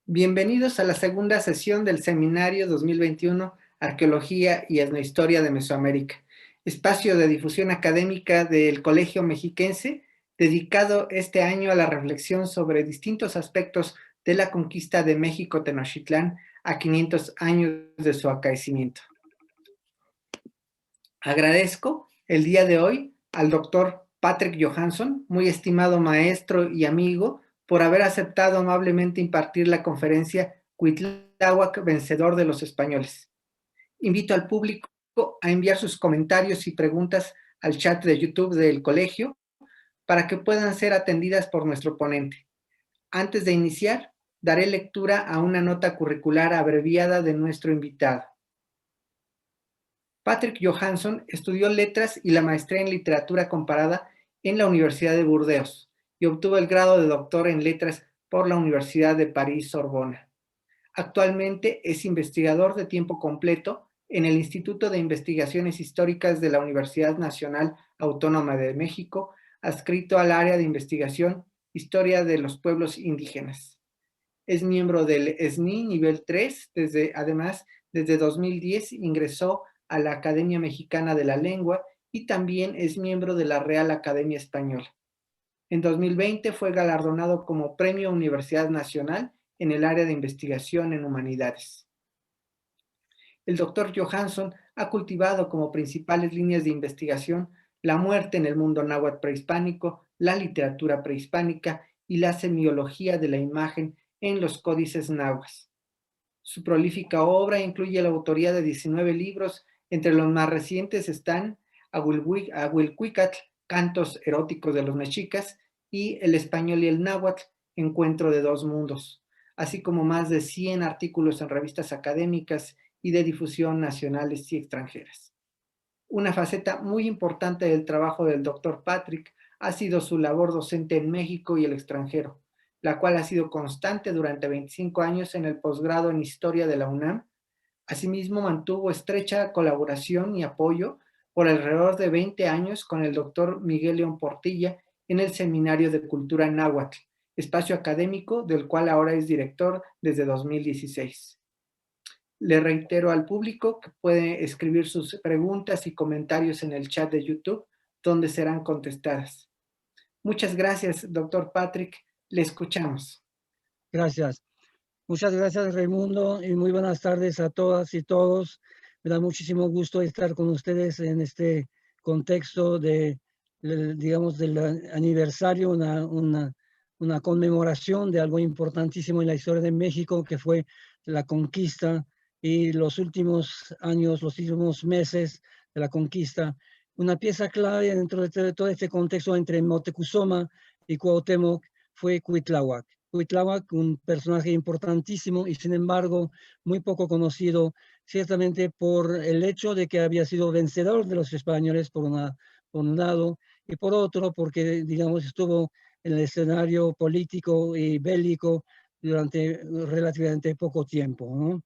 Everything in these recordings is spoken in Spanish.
Bienvenidos a la segunda sesión del Seminario 2021 Arqueología y Etnohistoria de Mesoamérica, espacio de difusión académica del Colegio Mexiquense, dedicado este año a la reflexión sobre distintos aspectos de la conquista de México Tenochtitlán a 500 años de su acaecimiento. Agradezco el día de hoy al doctor Patrick Johansson, muy estimado maestro y amigo, por haber aceptado amablemente impartir la conferencia Cuitláhuac, vencedor de los españoles. Invito al público a enviar sus comentarios y preguntas al chat de YouTube del colegio para que puedan ser atendidas por nuestro ponente. Antes de iniciar, daré lectura a una nota curricular abreviada de nuestro invitado. Patrick Johansson estudió letras y la maestría en literatura comparada en la Universidad de Burdeos y obtuvo el grado de doctor en letras por la Universidad de París-Sorbona. Actualmente es investigador de tiempo completo en el Instituto de Investigaciones Históricas de la Universidad Nacional Autónoma de México, adscrito al área de investigación Historia de los Pueblos Indígenas. Es miembro del SNI nivel 3, además, desde 2010 ingresó a la Academia Mexicana de la Lengua y también es miembro de la Real Academia Española. En 2020 fue galardonado como Premio Universidad Nacional en el área de investigación en humanidades. El doctor Johansson ha cultivado como principales líneas de investigación la muerte en el mundo náhuatl prehispánico, la literatura prehispánica y la semiología de la imagen en los códices náhuatl. Su prolífica obra incluye la autoría de 19 libros. Entre los más recientes están Ahuilhuicatl, Cantos eróticos de los mexicas, y El español y el náhuatl, Encuentro de dos mundos, así como más de 100 artículos en revistas académicas y de difusión nacionales y extranjeras. Una faceta muy importante del trabajo del Dr. Patrick ha sido su labor docente en México y el extranjero, la cual ha sido constante durante 25 años en el posgrado en Historia de la UNAM. Asimismo, mantuvo estrecha colaboración y apoyo por alrededor de 20 años con el doctor Miguel León Portilla en el Seminario de Cultura Náhuatl, espacio académico del cual ahora es director desde 2016. Le reitero al público que puede escribir sus preguntas y comentarios en el chat de YouTube, donde serán contestadas. Muchas gracias, doctor Patrick. Le escuchamos. Gracias. Muchas gracias, Raimundo, y muy buenas tardes a todas y todos. Me da muchísimo gusto estar con ustedes en este contexto digamos, del aniversario, una conmemoración de algo importantísimo en la historia de México, que fue la conquista y los últimos años, los últimos meses de la conquista. Una pieza clave dentro de todo este contexto entre Moctezuma y Cuauhtémoc fue Cuitláhuac. Cuitláhuac, un personaje importantísimo y sin embargo muy poco conocido, ciertamente por el hecho de que había sido vencedor de los españoles por un lado y por otro porque, digamos, estuvo en el escenario político y bélico durante relativamente poco tiempo, ¿no?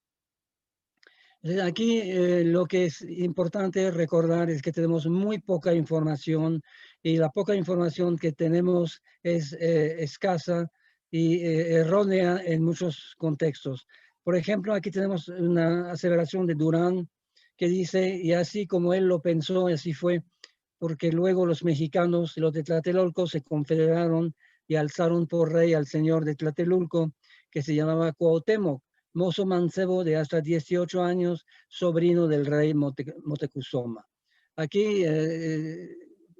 Aquí lo que es importante recordar es que tenemos muy poca información y la poca información que tenemos es escasa y errónea en muchos contextos. Por ejemplo, aquí tenemos una aseveración de Durán que dice, y así como él lo pensó, así fue, porque luego los mexicanos y los de Tlatelolco se confederaron y alzaron por rey al señor de Tlatelolco, que se llamaba Cuauhtémoc, mozo mancebo de hasta 18 años, sobrino del rey Moctezuma. Aquí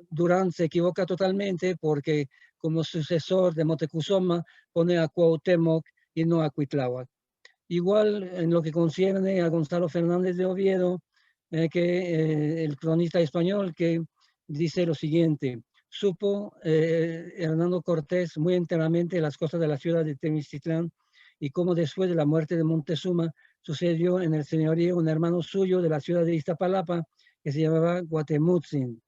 Durán se equivoca totalmente porque como sucesor de Moctezuma pone a Cuauhtémoc y no a Cuitláhuac. Igual en lo que concierne a Gonzalo Fernández de Oviedo, el cronista español que dice lo siguiente: supo Hernando Cortés muy enteramente las cosas de la ciudad de Tenochtitlán y cómo después de la muerte de Moctezuma sucedió en el señorío un hermano suyo de la ciudad de Iztapalapa que se llamaba Guatemutzin.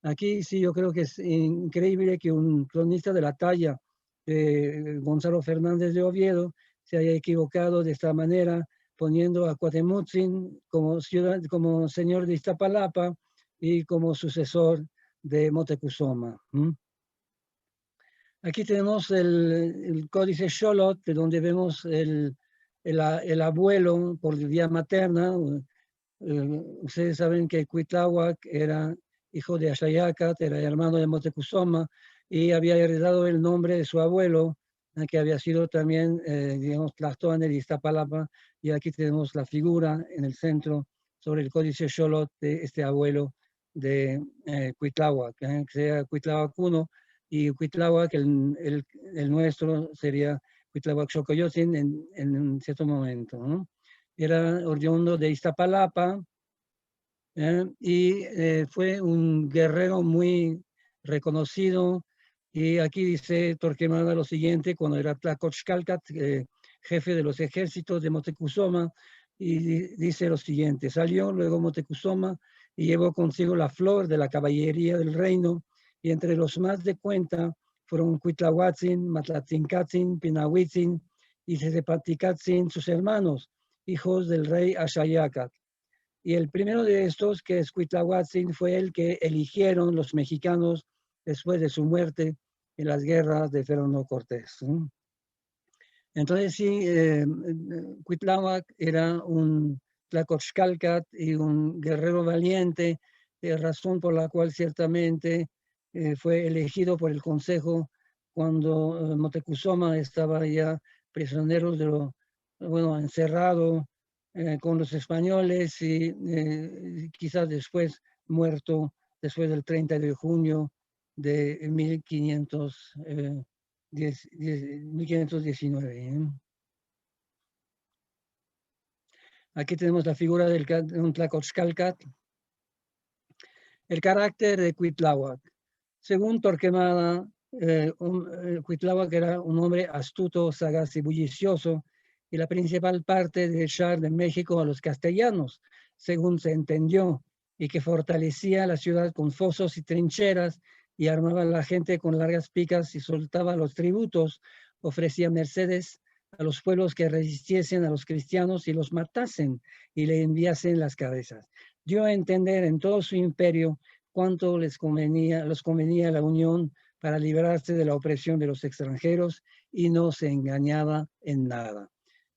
Aquí sí yo creo que es increíble que un cronista de la talla de Gonzalo Fernández de Oviedo se haya equivocado de esta manera, poniendo a Cuatemutzin como señor de Iztapalapa y como sucesor de Moctezuma. Aquí tenemos el códice Xolotl, de donde vemos el abuelo por vía materna. Ustedes saben que Cuitláhuac era hijo de Axayácat, era hermano de Moctezuma, y había heredado el nombre de su abuelo, que había sido también, digamos, Tlatoani de Iztapalapa, y aquí tenemos la figura en el centro sobre el códice Xolotl de este abuelo de Cuitláhuac, que sería Cuitláhuac I, y Cuitláhuac, el nuestro, sería Cuitláhuac Xocoyotzin en un cierto momento, ¿no? Era oriundo de Iztapalapa, y fue un guerrero muy reconocido. Y aquí dice Torquemada lo siguiente, cuando era Tlacochcalcat, jefe de los ejércitos de Moctezuma, y dice lo siguiente: salió luego Moctezuma y llevó consigo la flor de la caballería del reino, y entre los más de cuenta fueron Cuitlahuatzin, Matlatzincatzin, Pinahuitzin y Cetepaticatzin, sus hermanos, hijos del rey Axayácat. Y el primero de estos, que es Cuitlahuatzin, fue el que eligieron los mexicanos después de su muerte en las guerras de Fernando Cortés. Entonces sí, Cuitláhuac era un Tlacochcalcat y un guerrero valiente, razón por la cual ciertamente fue elegido por el Consejo cuando Moctezuma estaba ya prisionero bueno, encerrado con los españoles, y quizás después muerto después del 30 de junio de 1519. Aquí tenemos la figura de un Tlacochcalcat. El carácter de Cuitláhuac. Según Torquemada, Cuitláhuac era un hombre astuto, sagaz y bullicioso, y la principal parte de echar de México a los castellanos, según se entendió, y que fortalecía la ciudad con fosos y trincheras, y armaba a la gente con largas picas y soltaba los tributos, ofrecía mercedes a los pueblos que resistiesen a los cristianos y los matasen y le enviasen las cabezas. Dio a entender en todo su imperio cuánto les convenía la unión para librarse de la opresión de los extranjeros, y no se engañaba en nada.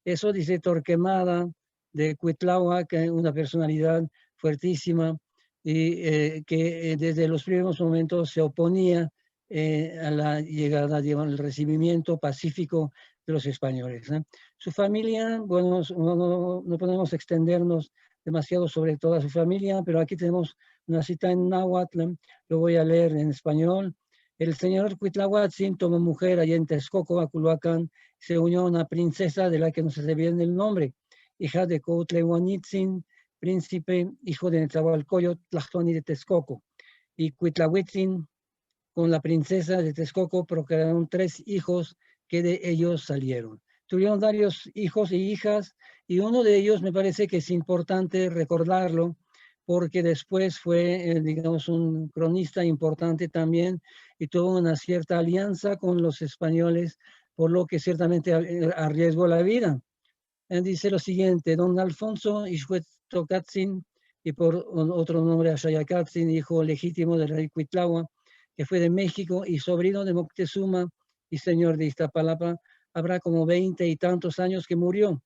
Eso dice Torquemada de Cuitláhuac, una personalidad fuertísima, y que desde los primeros momentos se oponía a la llegada, al recibimiento pacífico de los españoles. Su familia, bueno, no podemos extendernos demasiado sobre toda su familia, pero aquí tenemos una cita en náhuatl, lo voy a leer en español. El señor Cuitlahuatzin tomó mujer allá en Texcoco, Aculhuacán, se unió a una princesa de la que no se sabía el nombre, hija de Cuitlahuanitzin, príncipe, hijo de Netzahualcoyotl, Tlatoani de Texcoco. Y Cuitlahuitzin, con la princesa de Texcoco, procrearon 3 hijos que de ellos salieron. Tuvieron varios hijos y hijas, y uno de ellos me parece que es importante recordarlo, porque después fue, digamos, un cronista importante también, y tuvo una cierta alianza con los españoles, por lo que ciertamente arriesgó la vida. Dice lo siguiente: don Alfonso Ixhuetzocatzin, y por otro nombre Axayacatzin, hijo legítimo del rey Cuitláhuac, que fue de México y sobrino de Moctezuma y señor de Iztapalapa, habrá como 20 y tantos años que murió.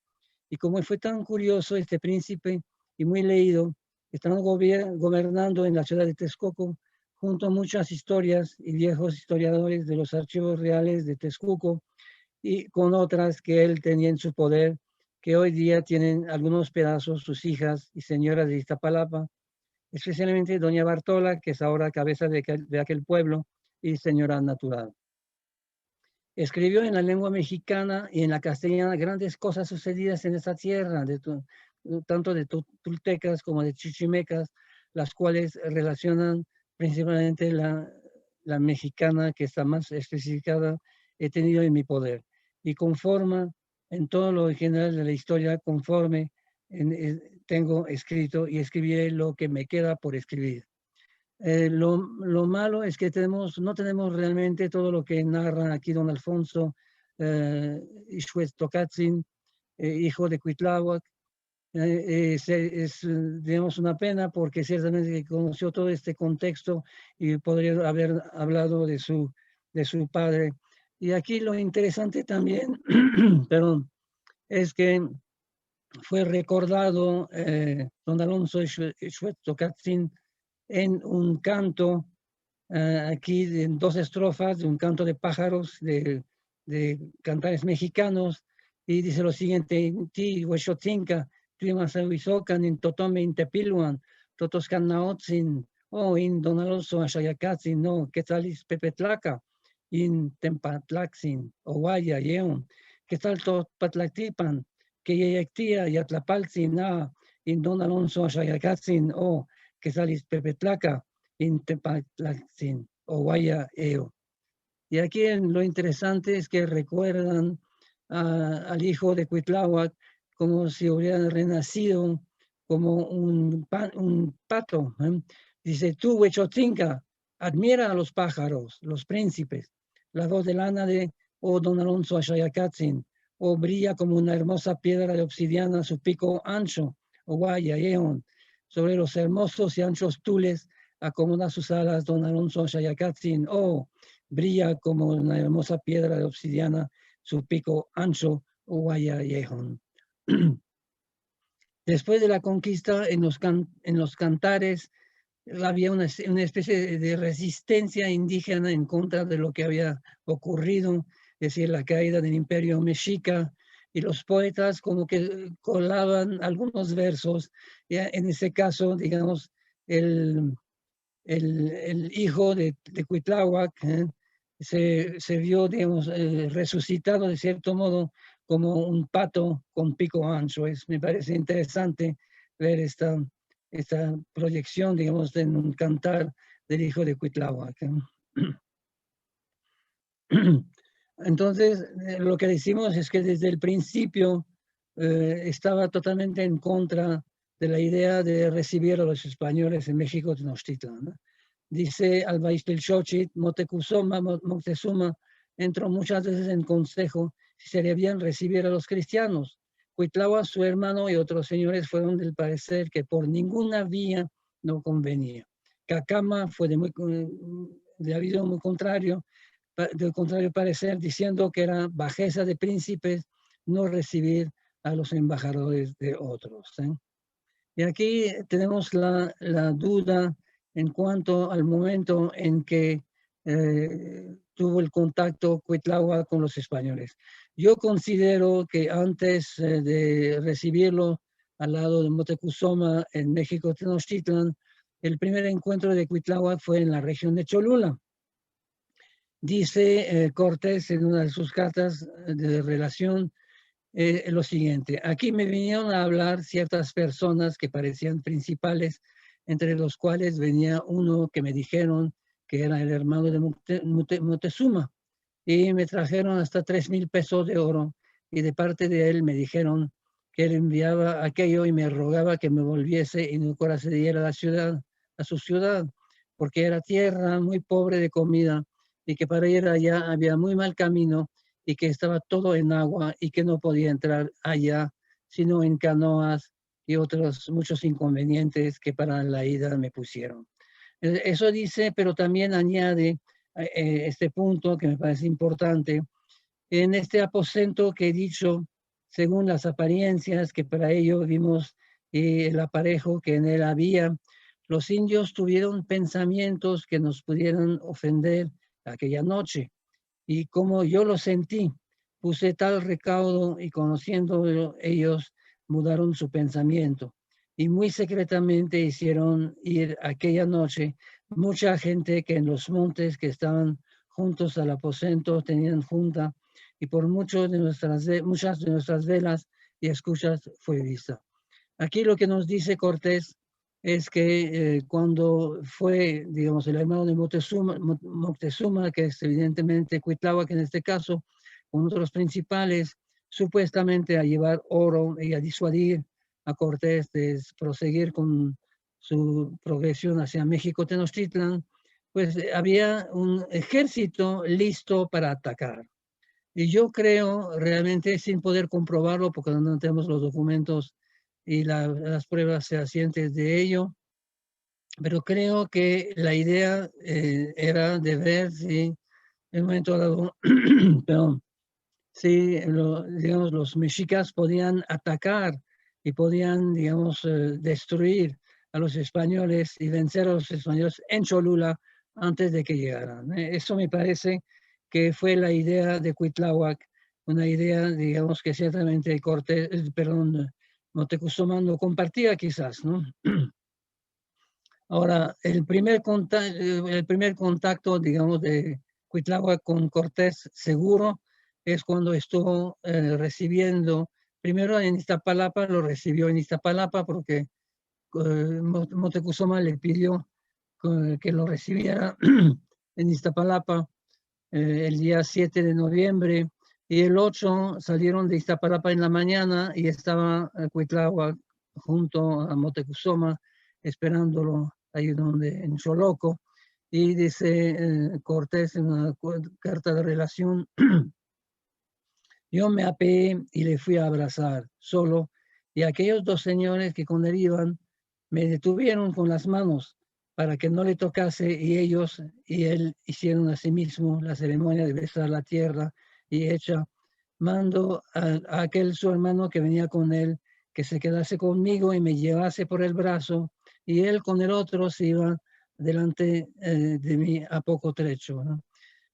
Y como fue tan curioso este príncipe y muy leído, estando gobernando en la ciudad de Texcoco, junto a muchas historias y viejos historiadores de los archivos reales de Texcoco, y con otras que él tenía en su poder, que hoy día tienen algunos pedazos sus hijas y señoras de Iztapalapa, especialmente doña Bartola, que es ahora cabeza de aquel pueblo y señora natural. Escribió en la lengua mexicana y en la castellana grandes cosas sucedidas en esta tierra, tanto de toltecas como de chichimecas, las cuales relacionan principalmente la mexicana, que está más especificada, he tenido en mi poder, y conforma en todo lo general de la historia, conforme tengo escrito y escribiré lo que me queda por escribir. Lo malo es que no tenemos realmente todo lo que narra aquí don Alfonso Ixhuetzocatzin, hijo de Cuitláhuac. Es, digamos, una pena, porque ciertamente conoció todo este contexto y podría haber hablado de su padre Y aquí lo interesante también, perdón, es que fue recordado don Alonso Schweitzer en un canto, aquí en 2 estrofas de un canto de pájaros de cantares mexicanos, y dice lo siguiente: ti huexotzinca, tlimasahuizocan, in totome in tepiluan, totoscanaotzin, o in don Alonso Axayacatzin, no, quetzalis pepetlaca, in tempatlaxin, o guaya, yeon, quetzal patlactipan, que yeyectia y atlapaltzin, in don Alonso Axayacatzin, o quetzalis pepetlaca, in tempatlaxin, o guaya, eo. Y aquí lo interesante es que recuerdan al hijo de Cuitláhuac como si hubiera renacido como un pato. Dice: tú, Huechotzinca, admira a los pájaros, los príncipes. La voz de lana de don Alonso Axayacatzin, o brilla como una hermosa piedra de obsidiana su pico ancho, o guaya, eon, sobre los hermosos y anchos tules acomoda sus alas don Alonso Axayacatzin, o brilla como una hermosa piedra de obsidiana su pico ancho, Uguayayejón. Después de la conquista, en los cantares había una especie de resistencia indígena en contra de lo que había ocurrido, es decir, la caída del imperio mexica, y los poetas como que colaban algunos versos. Ya en ese caso, digamos, el hijo de Cuitláhuac se vio, digamos, resucitado de cierto modo como un pato con pico ancho. Me parece interesante ver esta proyección, digamos, en un cantar del hijo de Cuitláhuac. Entonces, lo que decimos es que desde el principio estaba totalmente en contra de la idea de recibir a los españoles en México Tenochtitlan, ¿no? Dice Albaixtelxochitl, Moctezuma entró muchas veces en consejo si se debían recibir a los cristianos. Cuitláhuac, su hermano y otros señores fueron del parecer que por ninguna vía no convenía. Cacama fue de habido muy contrario, del contrario parecer, diciendo que era bajeza de príncipes no recibir a los embajadores de otros. Y aquí tenemos la duda en cuanto al momento en que tuvo el contacto Cuitláhuac con los españoles. Yo considero que antes de recibirlo al lado de Moctezuma en México Tenochtitlan, el primer encuentro de Cuitláhuac fue en la región de Cholula. Dice Cortés en una de sus cartas de relación lo siguiente: aquí me vinieron a hablar ciertas personas que parecían principales, entre los cuales venía uno que me dijeron que era el hermano de Moctezuma, y me trajeron hasta 3,000 pesos de oro, y de parte de él me dijeron que él enviaba aquello y me rogaba que me volviese y no diera a la ciudad, a su ciudad, porque era tierra muy pobre de comida, y que para ir allá había muy mal camino, y que estaba todo en agua y que no podía entrar allá sino en canoas, y otros muchos inconvenientes que para la ida me pusieron. Eso dice, pero también añade este punto que me parece importante: en este aposento que he dicho, según las apariencias que para ello vimos el aparejo que en él había, los indios tuvieron pensamientos que nos pudieran ofender aquella noche, y como yo lo sentí, puse tal recaudo, y conociendo ellos mudaron su pensamiento, y muy secretamente hicieron ir aquella noche mucha gente que en los montes que estaban juntos al aposento tenían junta, y por muchas de nuestras velas y escuchas fue vista. Aquí lo que nos dice Cortés es que cuando fue, digamos, el hermano de Moctezuma, que es evidentemente Cuitláhuac en este caso, con otros principales, supuestamente a llevar oro y a disuadir a Cortés de proseguir con su progresión hacia México Tenochtitlan, pues había un ejército listo para atacar. Y yo creo realmente, sin poder comprobarlo, porque no tenemos los documentos y las pruebas fehacientes de ello, pero creo que la idea era de ver si en un momento dado, perdón, sí, digamos, los mexicas podían atacar y podían, digamos, destruir a los españoles y vencer a los españoles en Cholula antes de que llegaran. Eso me parece que fue la idea de Cuitláhuac, una idea, digamos, que ciertamente Cortés, perdón, Moctezuma no compartía quizás, ¿no? Ahora, el primer contacto, digamos, de Cuitláhuac con Cortés seguro es cuando estuvo recibiendo, primero en Iztapalapa, lo recibió en Iztapalapa porque Moctezuma le pidió que lo recibiera en Iztapalapa el día 7 de noviembre, y el 8 salieron de Iztapalapa en la mañana y estaba Cuitláhuac junto a Moctezuma esperándolo ahí donde, en Choloco, y dice Cortés en una carta de relación, yo me apeé y le fui a abrazar solo, y aquellos dos señores que con él iban me detuvieron con las manos para que no le tocase, y ellos y él hicieron asimismo la ceremonia de besar la tierra, y hecha mando a aquel su hermano que venía con él que se quedase conmigo y me llevase por el brazo, y él con el otro se iba delante de mí a poco trecho, ¿no?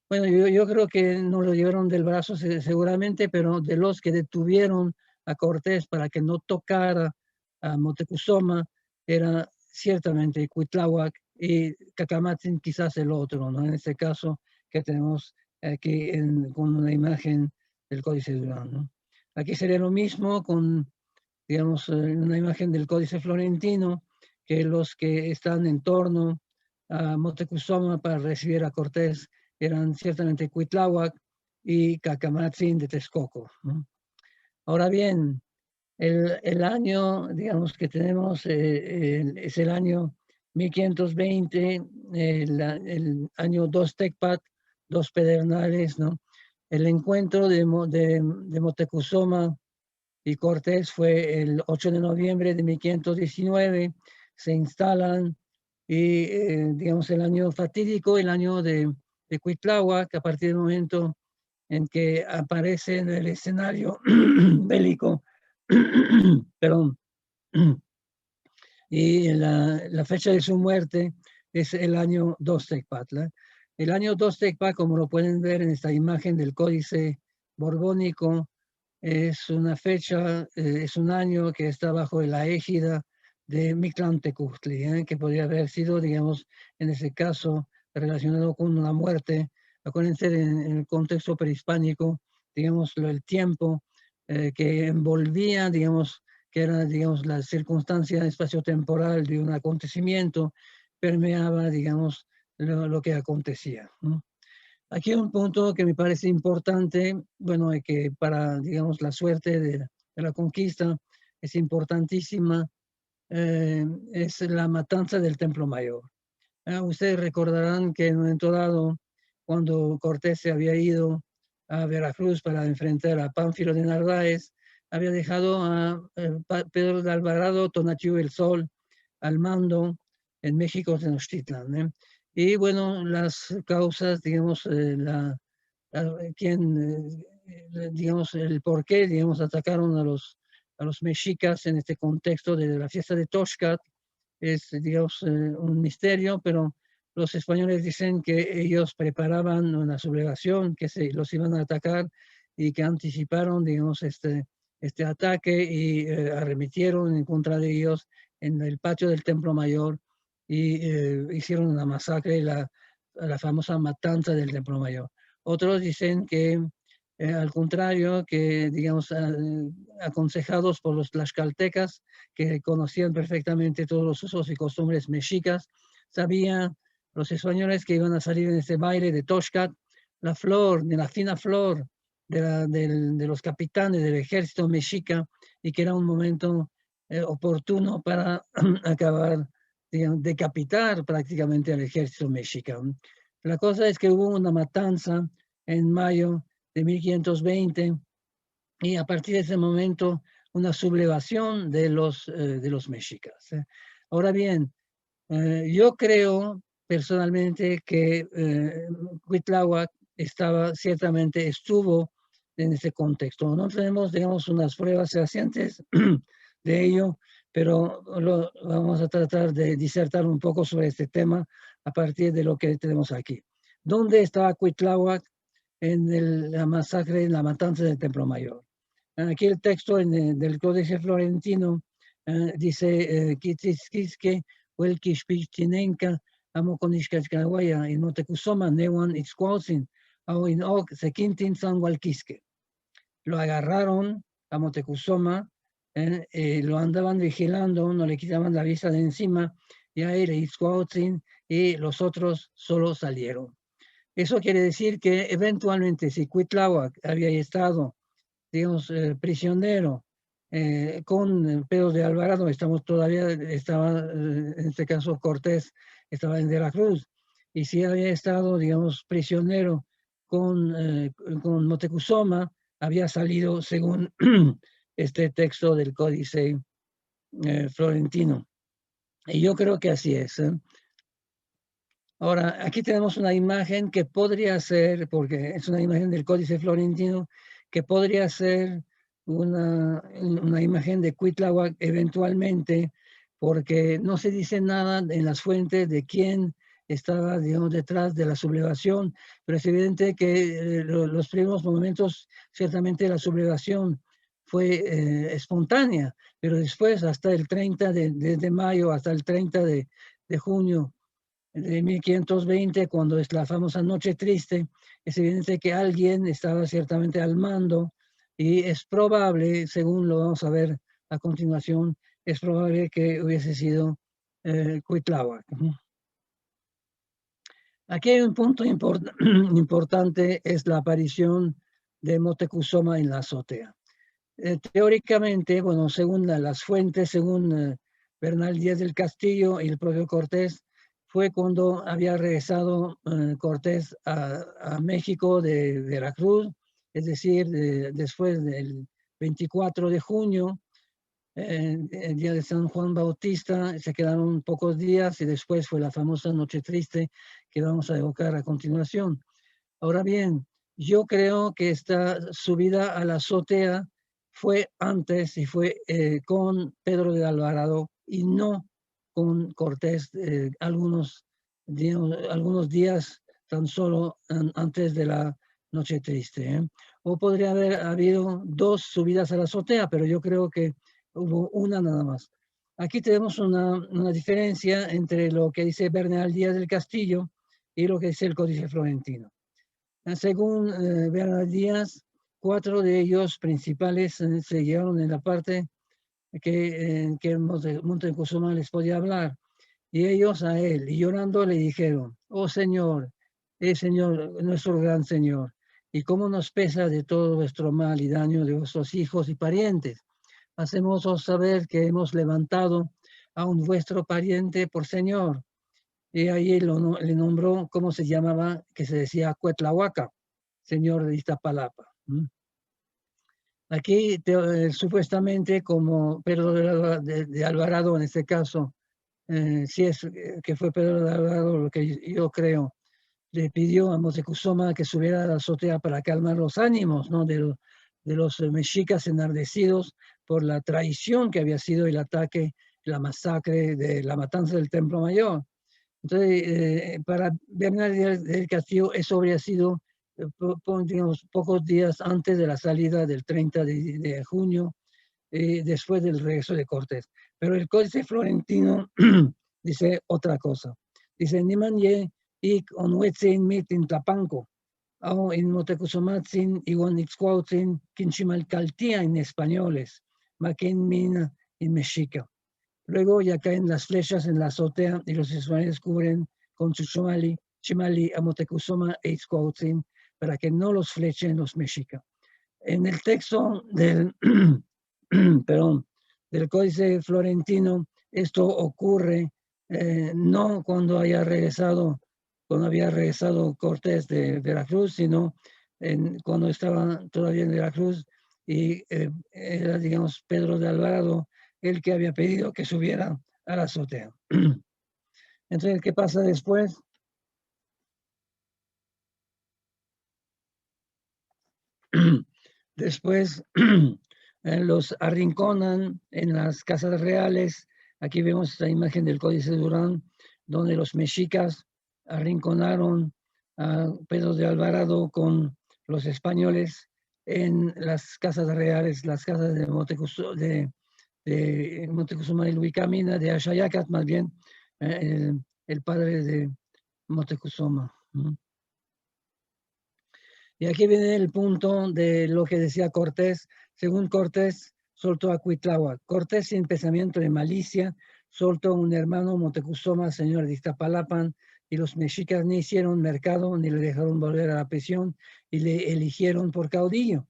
Bueno, yo creo que no lo llevaron del brazo seguramente, pero de los que detuvieron a Cortés para que no tocara a Moctezuma era ciertamente Cuitláhuac y Cacamatzin quizás el otro, ¿no? En este caso que tenemos aquí con una imagen del Códice Durán, ¿no? Aquí sería lo mismo con, digamos, una imagen del Códice Florentino, que los que están en torno a Moctezuma para recibir a Cortés eran ciertamente Cuitláhuac y Cacamatzin de Texcoco, ¿no? Ahora bien, el año, digamos, que tenemos es el año 1520, el año dos Tecpat, dos Pedernales, ¿no? El encuentro de Moctezuma y Cortés fue el 8 de noviembre de 1519, se instalan y, digamos, el año fatídico, el año de Cuitláhuac, a partir del momento en que aparece en el escenario bélico, perdón, y la fecha de su muerte es el año 2 Tecpat. El año 2 Tecpat, como lo pueden ver en esta imagen del Códice Borbónico, es una fecha, es un año que está bajo la égida de Mictlantecutli, que podría haber sido, digamos, en ese caso, relacionado con una muerte. Acuérdense, en el contexto prehispánico, digamos, el tiempo que envolvía, digamos, que era, digamos, la circunstancia espaciotemporal de un acontecimiento, permeaba, digamos, lo que acontecía, ¿no? Aquí un punto que me parece importante, bueno, que para, digamos, la suerte de la conquista es importantísima, es la matanza del Templo Mayor. Ustedes recordarán que en un momento dado, cuando Cortés se había ido a Veracruz para enfrentar a Pánfilo de Narváez, había dejado a Pedro de Alvarado, Tonatiuh el Sol, al mando en México, Tenochtitlan, ¿eh? Y bueno, las causas, digamos, digamos, el por qué, digamos, atacaron a los mexicas en este contexto de la fiesta de Toxcat, es, digamos, un misterio, pero los españoles dicen que ellos preparaban una sublevación, que los iban a atacar y que anticiparon, digamos, este ataque y arremetieron en contra de ellos en el patio del Templo Mayor y hicieron una masacre, la famosa matanza del Templo Mayor. Otros dicen que al contrario, que digamos, aconsejados por los tlaxcaltecas, que conocían perfectamente todos los usos y costumbres mexicas, sabían los españoles que iban a salir en este baile de Toxcat, la flor, de la fina flor de los capitanes del ejército mexica, y que era un momento oportuno para acabar, digamos, decapitar prácticamente al ejército mexica. La cosa es que hubo una matanza en mayo de 1520 y a partir de ese momento una sublevación de los mexicas. Ahora bien, yo creo personalmente que Cuitláhuac ciertamente estuvo en ese contexto. No tenemos, digamos, unas pruebas fehacientes de ello, pero vamos a tratar de disertar un poco sobre este tema a partir de lo que tenemos aquí. ¿Dónde estaba Cuitláhuac en la masacre, en la matanza del Templo Mayor? Aquí el texto del Códice Florentino dice, Kitzisquiske, Huelquishpichtinenca, Amoconishkachkahuaya, in Motecuzoma, Newan Itzcuautzin, o in Oc, Sequintin San Hualquisque. Lo agarraron a Motecuzoma, lo andaban vigilando, no le quitaban la vista de encima, y a él, Itzcuautzin, y los otros solo salieron. Eso quiere decir que eventualmente si Cuitláhuac había estado, digamos, prisionero con Pedro de Alvarado, estaba, en este caso Cortés, estaba en Veracruz, y si había estado, digamos, prisionero con Motecuzoma, había salido según este texto del Códice Florentino. Y yo creo que así es. Ahora, aquí tenemos una imagen que podría ser, porque es una imagen del Códice Florentino, que podría ser una imagen de Cuitláhuac eventualmente, porque no se dice nada en las fuentes de quién estaba, digamos, detrás de la sublevación, pero es evidente que los primeros momentos, ciertamente la sublevación fue espontánea, pero después, hasta el 30 de mayo, hasta el 30 de junio, de 1520, cuando es la famosa Noche Triste, es evidente que alguien estaba ciertamente al mando y es probable, según lo vamos a ver a continuación, es probable que hubiese sido Cuitláhuac. Aquí hay un punto importante, es la aparición de Motecuzoma en la azotea. Teóricamente, bueno, según las fuentes, según Bernal Díaz del Castillo y el propio Cortés, fue cuando había regresado Cortés a México de Veracruz, es decir, después del 24 de junio, el día de San Juan Bautista, se quedaron pocos días y después fue la famosa Noche Triste que vamos a evocar a continuación. Ahora bien, yo creo que esta subida a la azotea fue antes y fue con Pedro de Alvarado y no con Cortés algunos días tan solo antes de la Noche Triste. O podría haber habido dos subidas a la azotea, pero yo creo que hubo una nada más. Aquí tenemos una diferencia entre lo que dice Bernal Díaz del Castillo y lo que dice el Códice Florentino. Según Bernal Díaz, 4 de ellos principales se llevaron en la parte que Motecuzoma les podía hablar. Y ellos a él, y llorando le dijeron, oh Señor, Señor, nuestro gran Señor, y cómo nos pesa de todo vuestro mal y daño de vuestros hijos y parientes. Hacemos saber que hemos levantado a un vuestro pariente por Señor. Y ahí le nombró cómo se llamaba, que se decía Cuetlahuaca, señor de Iztapalapa. Aquí supuestamente como Pedro de Alvarado, en este caso, si es que fue Pedro de Alvarado, lo que yo creo, le pidió a Motecuzoma que subiera a la azotea para calmar los ánimos, ¿no?, de los mexicas enardecidos por la traición que había sido el ataque, la masacre de la matanza del Templo Mayor. Entonces, para Bernal del Castillo, eso habría sido, digamos, pocos días antes de la salida del 30 de junio, después del regreso de Cortés. Pero el Códice Florentino dice otra cosa. Dice, Niman ye ik onwetzin mit in Tlapanco, o in Motecuzomatzin, iwan Ixcuautzin, quinchimalcaltía en españoles, maquin mina en mexica. Luego ya caen las flechas en la azotea y los españoles cubren con su chimali a Motecuzoma e Ixcuautzin para que no los flechen los mexicas. En el texto del Códice Florentino, esto ocurre no cuando había regresado Cortés de Veracruz, sino cuando estaba todavía en Veracruz y era, digamos, Pedro de Alvarado el que había pedido que subiera a la azotea. Entonces, ¿qué pasa después? Después los arrinconan en las casas reales. Aquí vemos la imagen del Códice Durán, donde los mexicas arrinconaron a Pedro de Alvarado con los españoles en las casas reales, las casas de Moctezuma y Luicamina, de Axayacat, más bien, el padre de Moctezuma. Y aquí viene el punto de lo que decía Cortés. Según Cortés, soltó a Cuitláhuac. Cortés, sin pensamiento de malicia, soltó a un hermano Moctezuma, señor de Iztapalapan, y los mexicas ni hicieron mercado, ni le dejaron volver a la prisión, y le eligieron por caudillo.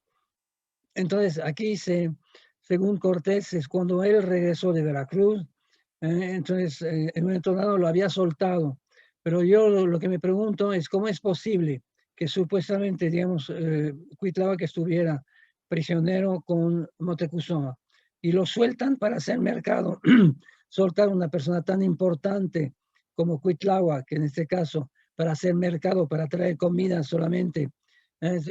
Entonces, aquí según Cortés, es cuando él regresó de Veracruz, entonces, en un momento dado lo había soltado. Pero yo lo que me pregunto es cómo es posible que supuestamente, digamos, Cuitláhuac estuviera prisionero con Moctezuma y lo sueltan para hacer mercado. Soltar a una persona tan importante como Cuitláhuac, que en este caso, para hacer mercado, para traer comida solamente,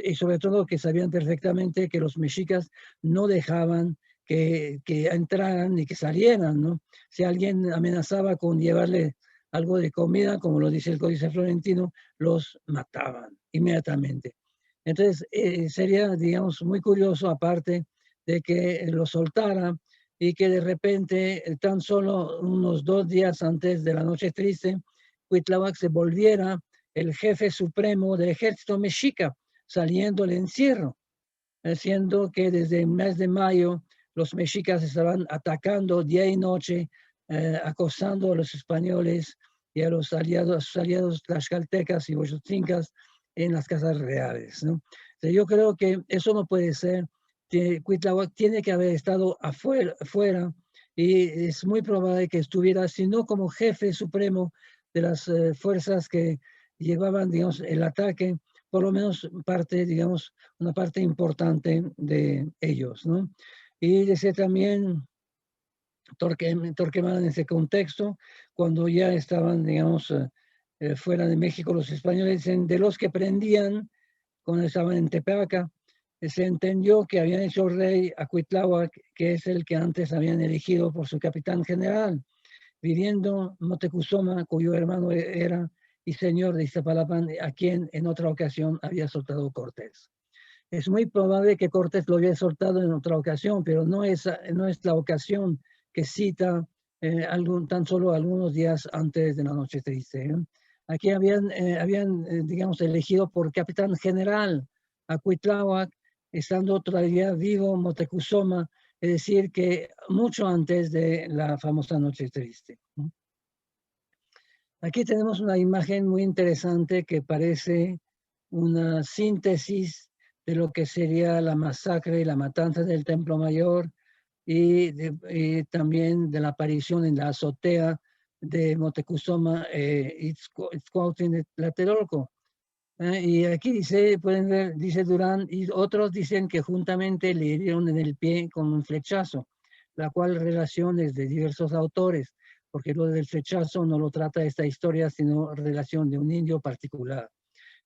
y sobre todo que sabían perfectamente que los mexicas no dejaban que entraran ni que salieran, ¿no? Si alguien amenazaba con llevarle algo de comida, como lo dice el Códice Florentino, los mataban inmediatamente. Entonces, sería, digamos, muy curioso, aparte de que lo soltara y que de repente, tan solo unos 2 días antes de la Noche Triste, Cuitláhuac se volviera el jefe supremo del ejército mexica, saliendo del encierro, siendo que desde el mes de mayo los mexicas estaban atacando día y noche, acosando a los españoles y a sus aliados tlaxcaltecas y huachotincas en las casas reales, ¿no? Entonces, yo creo que eso no puede ser. Cuitláhuac tiene que haber estado afuera y es muy probable que estuviera, si no como jefe supremo de las fuerzas que llevaban, digamos, el ataque, por lo menos parte, digamos, una parte importante de ellos, ¿no? Y dice también Torquemada en ese contexto, cuando ya estaban, digamos, fuera de México los españoles, dicen, de los que prendían cuando estaban en Tepeaca, se entendió que habían hecho rey a Cuitláhuac, que es el que antes habían elegido por su capitán general, viviendo Moctezuma, cuyo hermano era y señor de Iztapalapán, a quien en otra ocasión había soltado Cortés. Es muy probable que Cortés lo había soltado en otra ocasión, pero no es la ocasión que cita tan solo algunos días antes de la Noche Triste, ¿eh? Aquí habían digamos, elegido por capitán general a Cuitláhuac, estando todavía vivo Moctezuma, es decir, que mucho antes de la famosa Noche Triste. Aquí tenemos una imagen muy interesante que parece una síntesis de lo que sería la masacre y la matanza del Templo Mayor y también de la aparición en la azotea de Moctezuma Itzcuauhtzin de Tlatelolco. Y aquí pueden ver, dice Durán, y otros dicen que juntamente le hirieron en el pie con un flechazo, la cual relación es de diversos autores, porque lo del flechazo no lo trata esta historia, sino relación de un indio particular.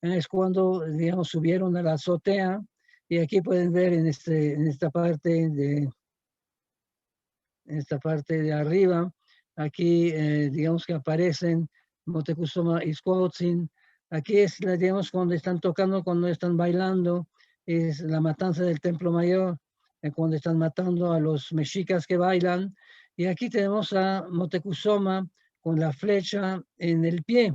Es cuando, digamos, subieron a la azotea, y aquí pueden ver en esta parte de arriba, aquí digamos que aparecen Moctezuma Itzcuauhtzin. Aquí es, digamos, cuando están tocando, cuando están bailando, es la matanza del Templo Mayor, cuando están matando a los mexicas que bailan. Y aquí tenemos a Moctezuma con la flecha en el pie.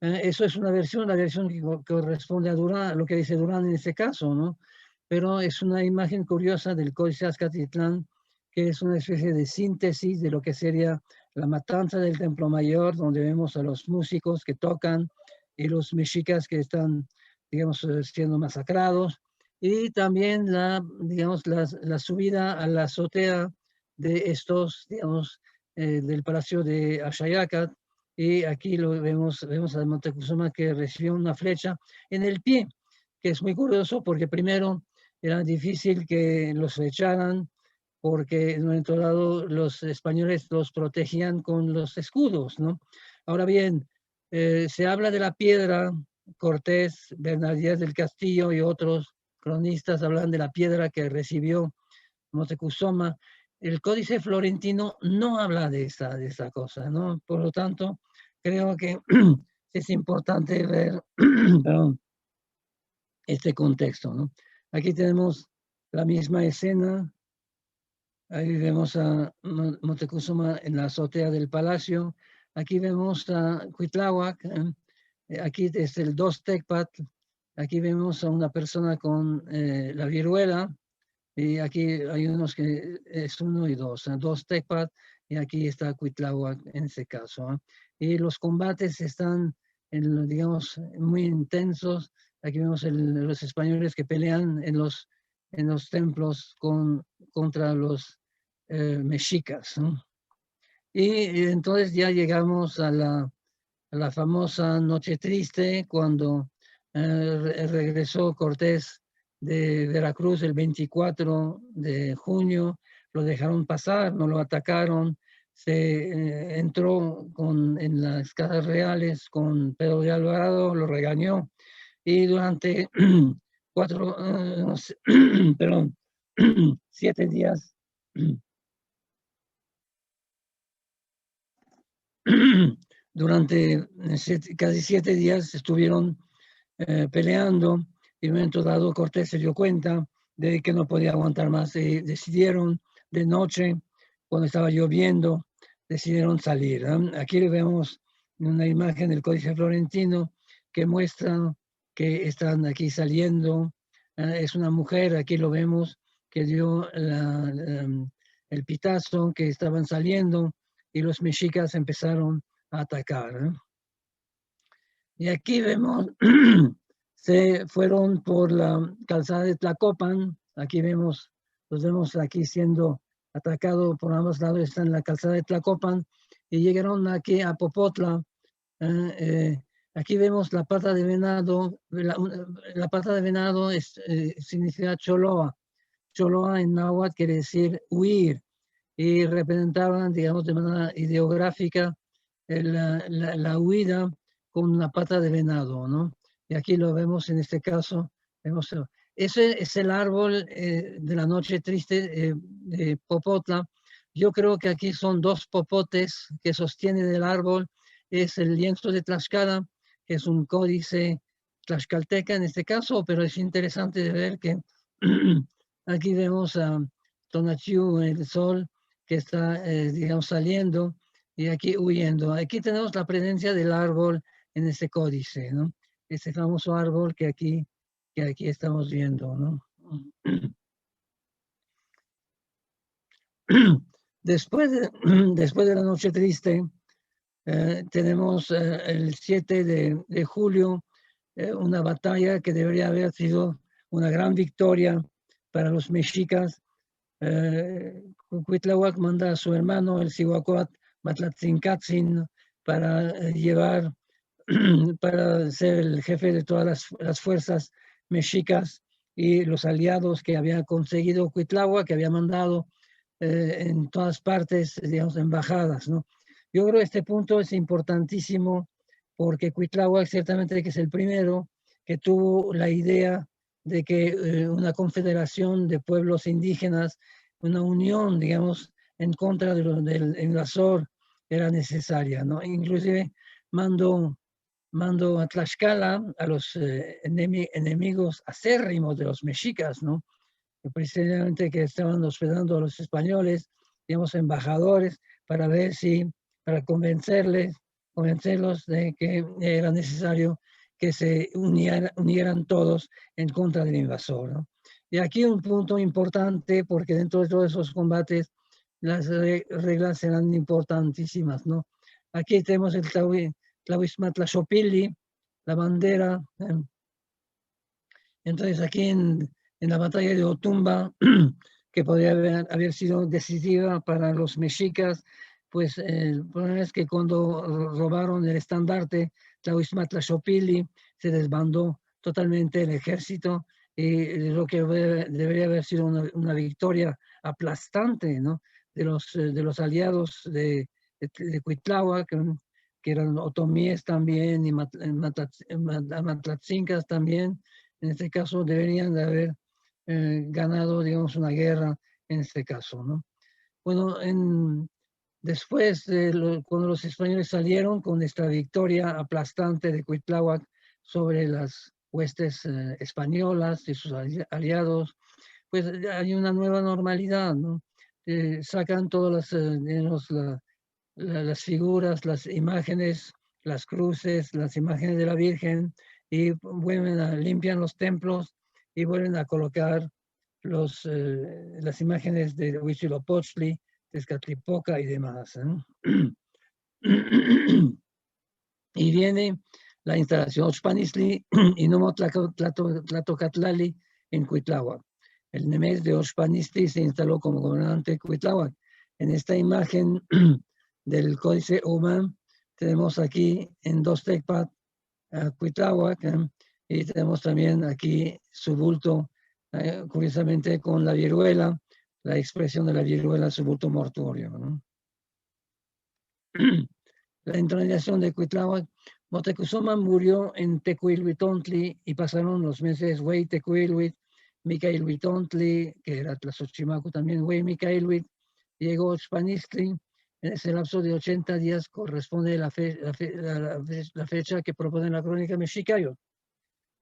Eso es una versión que corresponde a Durán, a lo que dice Durán en este caso, ¿no? Pero es una imagen curiosa del Códice Azcatitlán, que es una especie de síntesis de lo que sería la matanza del Templo Mayor, donde vemos a los músicos que tocan y los mexicas que están, digamos, siendo masacrados, y también digamos, la subida a la azotea de estos, digamos, del Palacio de Axayacat, y aquí vemos a Moctezuma que recibió una flecha en el pie, que es muy curioso porque primero era difícil que los flecharan, porque en un momento dado los españoles los protegían con los escudos, ¿no? Ahora bien, se habla de la piedra, Cortés, Bernardíaz del Castillo y otros cronistas hablan de la piedra que recibió Moctezuma. El Códice Florentino no habla de esta cosa, ¿no? Por lo tanto, creo que es importante ver perdón, este contexto, ¿no? Aquí tenemos la misma escena. Ahí vemos a Moctezuma en la azotea del palacio. Aquí vemos a Cuitláhuac. Aquí es el dos Tecpat. Aquí vemos a una persona con la viruela. Y aquí hay unos que es 1 y 2, dos Tecpat. Y aquí está Cuitláhuac en ese caso. Y los combates están, digamos, muy intensos. Aquí vemos los españoles que pelean en los templos contra los mexicas, ¿no? Y entonces ya llegamos a la famosa Noche Triste, cuando regresó Cortés de Veracruz el 24 de junio, lo dejaron pasar, no lo atacaron, se entró en las casas reales con Pedro de Alvarado, lo regañó, y durante 7 días durante casi 7 días estuvieron peleando, y en un momento dado Cortés se dio cuenta de que no podía aguantar más y decidieron de noche, cuando estaba lloviendo, decidieron salir, ¿eh? Aquí vemos una imagen del Códice Florentino que muestra que están aquí saliendo. Es una mujer, aquí lo vemos, que dio el pitazo, que estaban saliendo y los mexicas empezaron a atacar, ¿eh? Y aquí vemos, se fueron por la calzada de Tlacopan. Aquí vemos, los vemos aquí siendo atacados por ambos lados, están en la calzada de Tlacopan, y llegaron aquí a Popotla. Aquí vemos la pata de venado. La pata de venado significa choloa. Choloa en náhuatl quiere decir huir, y representaban, digamos, de manera ideográfica la huida con una pata de venado, ¿no? Y aquí lo vemos en este caso. Vemos, ese es el árbol de la Noche Triste de Popotla. Yo creo que aquí son 2 popotes que sostienen el árbol. Es el lienzo de Tlaxcala, que es un códice tlaxcalteca en este caso, pero es interesante de ver que aquí vemos a Tonatiuh, el sol, que está, digamos, saliendo, y aquí huyendo. Aquí tenemos la presencia del árbol en este códice, ¿no? Ese famoso árbol que aquí estamos viendo, ¿no? Después de la Noche Triste, tenemos el 7 de julio, una batalla que debería haber sido una gran victoria para los mexicas. Cuitláhuac manda a su hermano, el Cihuacóatl Matlatzincatzin, para llevar, para ser el jefe de todas las fuerzas mexicas, y los aliados que había conseguido Cuitláhuac, que había mandado en todas partes, digamos, embajadas, ¿no? Yo creo que este punto es importantísimo, porque Cuitláhuac ciertamente que es el primero que tuvo la idea de que una confederación de pueblos indígenas, una unión, digamos, en contra del invasor era necesaria, ¿no? Inclusive mandó a Tlaxcala a los enemigos acérrimos de los mexicas, ¿no? Precisamente que estaban hospedando a los españoles, digamos, embajadores, para ver para convencerlos de que era necesario que se unieran todos en contra del invasor, ¿no? Y aquí un punto importante, porque dentro de todos esos combates las reglas eran importantísimas, ¿no? Aquí tenemos el Tlahuizmatlaxopili, la bandera. Entonces aquí en la batalla de Otumba, que podría haber sido decisiva para los mexicas, pues el problema es que cuando robaron el estandarte Tlahuizmatlaxopili, se desbandó totalmente el ejército, y lo que debería haber sido una victoria aplastante, ¿no? de los aliados de Cuitláhuac, que eran otomíes también, y matlatzincas también. en este caso deberían de haber ganado, digamos, una guerra en este caso, ¿no? Bueno, después, cuando los españoles salieron con esta victoria aplastante de Cuitláhuac sobre las huestes españolas y sus aliados, pues hay una nueva normalidad, ¿no? Sacan todas digamos, las figuras, las imágenes, las cruces, las imágenes de la Virgen y vuelven limpian los templos y vuelven a colocar las imágenes de Huitzilopochtli, Tezcatlipoca y demás, ¿no? Y viene la instalación Oxpanistli y Nomo Tlatocatlali en Cuitláhuac. El Nemés de Oxpanistli se instaló como gobernante de Cuitláhuac. En esta imagen del Códice Oman tenemos aquí en Dostecpat a Cuitláhuac, y tenemos también aquí su bulto, curiosamente con la viruela, la expresión de la viruela, su bulto mortuorio, ¿no? La entronización de Cuitláhuac. Moctezuma murió en Tecuilhuitontli y pasaron los meses Huey Tecuilhuit, Micailhuitontli, que era Tlazochimaco también, Huey Micailhuit, llegó Oxpanistli. En ese lapso de 80 días corresponde la fecha que propone la crónica Mexicayo.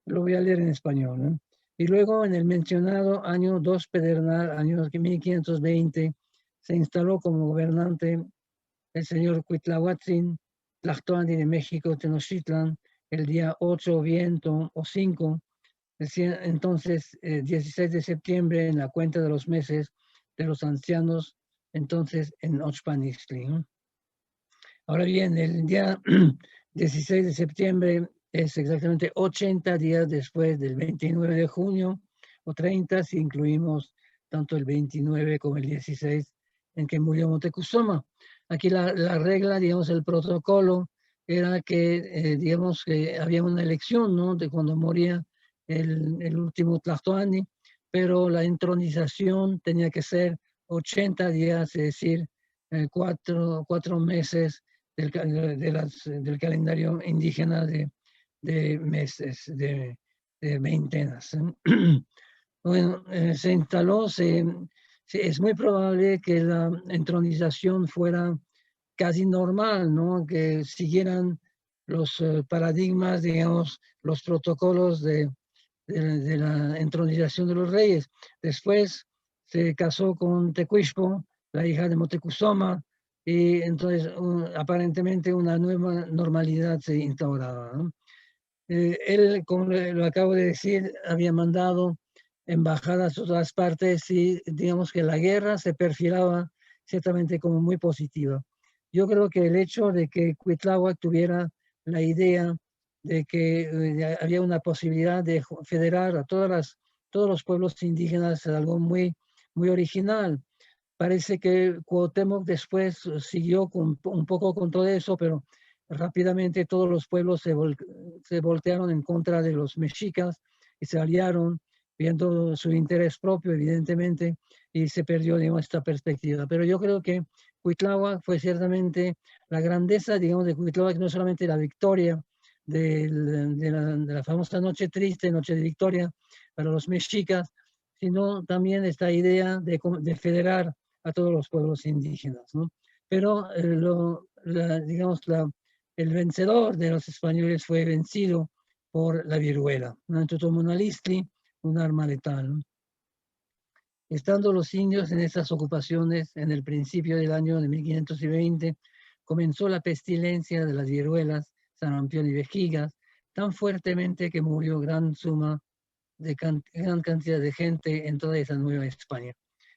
Lo voy a leer en español, ¿no? Y luego en el mencionado año 2 Pedernal, año 1520, se instaló como gobernante el señor Cuitlahuatzin, Tlactoani de México, Tenochtitlan, el día 8 Viento o 5, entonces 16 de septiembre, en la cuenta de los meses de los ancianos, entonces en Oxpanistli, ¿no? Ahora bien, el día 16 de septiembre es exactamente 80 días después del 29 de junio, o 30 si incluimos tanto el 29 como el 16 en que murió Moctezuma. Aquí la regla, digamos, el protocolo era que, digamos, que había una elección, ¿no?, de cuando moría el último Tlatoani, pero la entronización tenía que ser 80 días, es decir, 4 meses del calendario indígena de meses, de veintenas. Bueno, se instaló, es muy probable que la entronización fuera casi normal, ¿no? Que siguieran los paradigmas, digamos, los protocolos de la entronización de los reyes. Después se casó con Tecuixpo, la hija de Moctezuma, y entonces aparentemente una nueva normalidad se instauraba, ¿no? Él, como lo acabo de decir, había mandado embajadas a otras partes y digamos que la guerra se perfilaba ciertamente como muy positiva. Yo creo que el hecho de que Cuitláhuac tuviera la idea de que había una posibilidad de federar a todos los pueblos indígenas es algo muy, muy original. Parece que Cuauhtémoc después siguió un poco con todo eso, pero rápidamente todos los pueblos se voltearon en contra de los mexicas y se aliaron, viendo su interés propio, evidentemente, y se perdió, digamos, esta perspectiva. Pero yo creo que Cuitláhuac fue ciertamente la grandeza, digamos, de Cuitláhuac, no solamente la victoria de la famosa Noche Triste, Noche de Victoria para los mexicas, sino también esta idea de federar a todos los pueblos indígenas, ¿no? Pero, digamos, el vencedor de los españoles fue vencido por la viruela, ¿no? Totomonalistli, un arma letal, ¿no? Estando los indios en estas ocupaciones, en el principio del año de 1520, comenzó la pestilencia de las viruelas, sarampión y vejigas, tan fuertemente que murió gran cantidad de gente en toda esa Nueva España.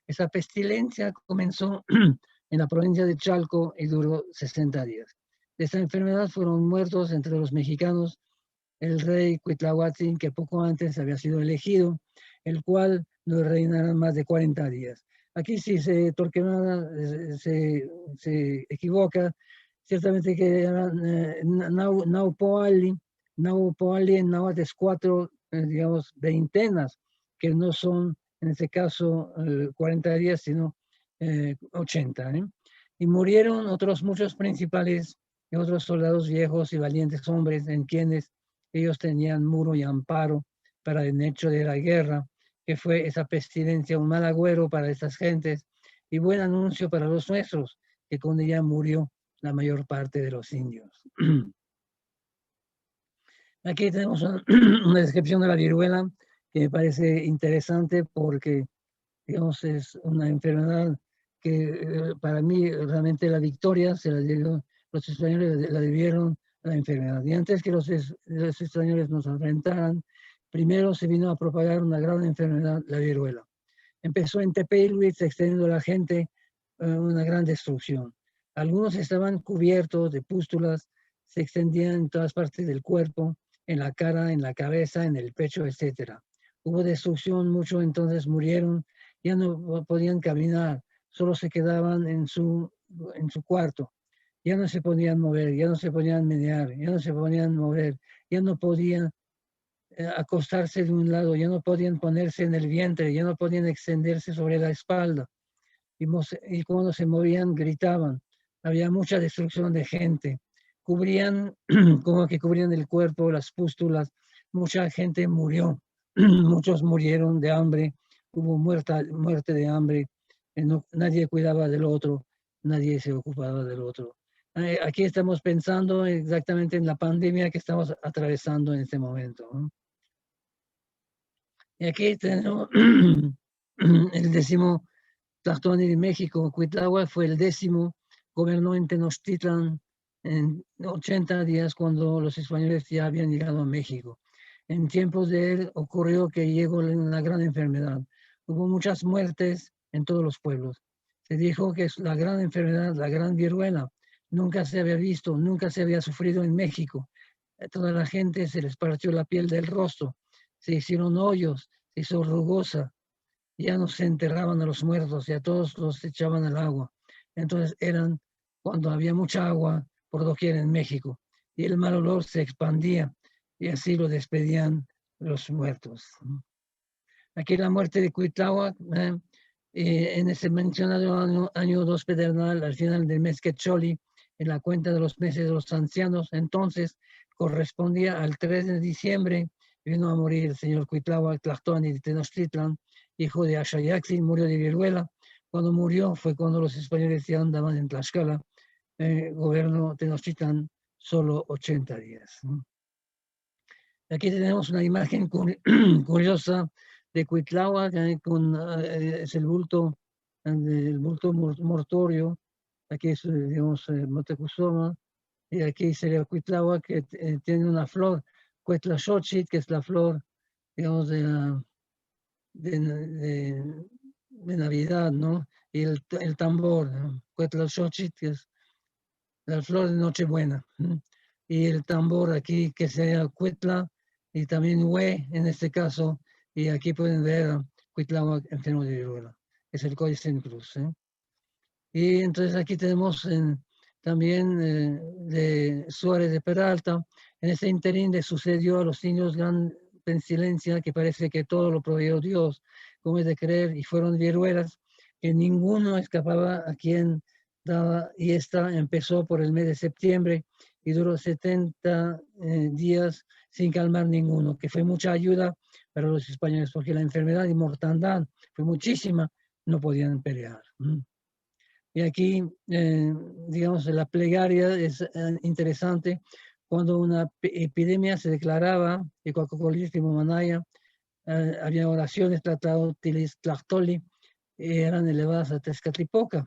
Esa pestilencia comenzó en la provincia de Chalco y duró 60 días. De esta enfermedad fueron muertos entre los mexicanos el rey Cuitlahuatzin, que poco antes había sido elegido, el cual no reinará más de 40 días. Aquí si Torquemada se equivoca, ciertamente que era Naupoali en náhuatl es 4, digamos, veintenas, que no son en este caso 40 días, sino 80. Y murieron otros muchos principales y otros soldados viejos y valientes hombres en quienes ellos tenían muro y amparo para el hecho de la guerra, que fue esa pestilencia, un mal agüero para estas gentes, y buen anuncio para los nuestros, que con ella murió la mayor parte de los indios. Aquí tenemos una descripción de la viruela que me parece interesante porque, digamos, es una enfermedad que para mí realmente la victoria se la dio, los españoles la debieron a la enfermedad. Y antes que los españoles nos enfrentaran, primero se vino a propagar una gran enfermedad, la viruela. Empezó en Tepeluitz, extendiendo a la gente una gran destrucción. Algunos estaban cubiertos de pústulas, se extendían en todas partes del cuerpo, en la cara, en la cabeza, en el pecho, etc. Hubo destrucción, muchos entonces murieron, ya no podían caminar, solo se quedaban en su cuarto. Ya no se podían mover, ya no se podían menear, ya no se podían mover, ya no podían acostarse de un lado, ya no podían ponerse en el vientre, ya no podían extenderse sobre la espalda. Y cuando se movían gritaban. Había mucha destrucción de gente. Cubrían, como que cubrían el cuerpo, las pústulas. Mucha gente murió. Muchos murieron de hambre. Hubo muerte de hambre. Nadie cuidaba del otro. Nadie se ocupaba del otro. Aquí estamos pensando exactamente en la pandemia que estamos atravesando en este momento, ¿no? Y aquí tenemos el 10º Tlactoni de México. Cuitláhuac fue el 10º, gobernó en Tenochtitlan en 80 días cuando los españoles ya habían llegado a México. En tiempos de él ocurrió que llegó una gran enfermedad. Hubo muchas muertes en todos los pueblos. Se dijo que es la gran enfermedad, la gran viruela. Nunca se había visto, nunca se había sufrido en México. A toda la gente se les partió la piel del rostro, se hicieron hoyos, se hizo rugosa, ya no se enterraban a los muertos, ya todos los echaban al agua. Entonces eran cuando había mucha agua por doquier en México y el mal olor se expandía y así lo despedían los muertos. Aquí la muerte de Cuitláhuac, en ese mencionado año 2 pedernal, al final del mes Quecholi, en la cuenta de los meses de los ancianos, entonces correspondía al 3 de diciembre, vino a morir el señor Cuitláhuac Tlactoni de Tenochtitlan, hijo de Axayaxin, murió de viruela. Cuando murió fue cuando los españoles ya andaban en Tlaxcala, gobernó Tenochtitlan solo 80 días. Aquí tenemos una imagen curiosa de Cuitláhuac, es el bulto mortorio. Aquí es, digamos, Motecuzoma, y aquí sería Cuitláhuac, que tiene una flor, Cuetlaxochitl, que es la flor, digamos, de Navidad, ¿no? Y el tambor, ¿no? Cuetlaxochitl, que es la flor de Nochebuena. Y el tambor aquí, que sería Cuetla, y también Hue, en este caso, y aquí pueden ver Cuitláhuac enfermo de viruela. Es el Códice en Cruz. Y entonces aquí tenemos también de Suárez de Peralta. En ese interín le sucedió a los indios gran pestilencia, que parece que todo lo proveyó Dios, como es de creer, y fueron viruelas, que ninguno escapaba a quien daba, y esta empezó por el mes de septiembre y duró 70 días sin calmar ninguno, que fue mucha ayuda para los españoles, porque la enfermedad y mortandad fue muchísima, no podían pelear. Y aquí, digamos, la plegaria es interesante. Cuando una epidemia se declaraba, y Manaya, había oraciones, Tlactoli, eran elevadas a Tezcatlipoca.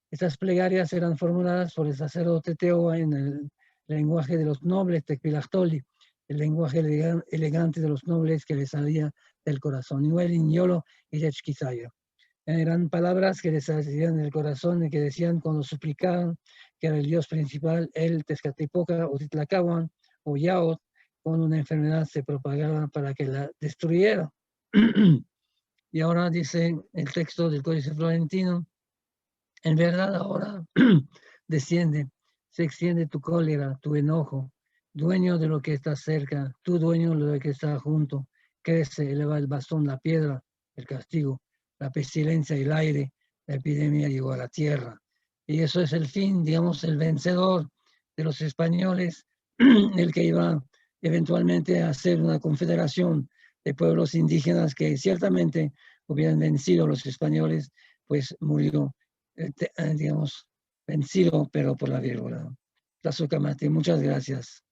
Estas plegarias eran formuladas por el sacerdote Teoa en el lenguaje de los nobles, Tecpilactoli, el lenguaje elegante de los nobles que les salía del corazón. Igual en Yolo y Yechquizaya. Eran palabras que les salían del corazón y que decían cuando suplicaban que era el Dios principal, el Tezcatlipoca o Titlacahuan o Yaot, cuando una enfermedad se propagaba para que la destruyera. Y ahora dice el texto del Códice Florentino, en verdad ahora desciende, se extiende tu cólera, tu enojo, dueño de lo que está cerca, tú dueño de lo que está junto, crece, eleva el bastón, la piedra, el castigo, la pestilencia y el aire, la epidemia llegó a la tierra. Y eso es el fin, digamos, el vencedor de los españoles, el que iba eventualmente a hacer una confederación de pueblos indígenas que ciertamente hubieran vencido a los españoles, pues murió, digamos, vencido, pero por la viruela. Tlazocamati, muchas gracias.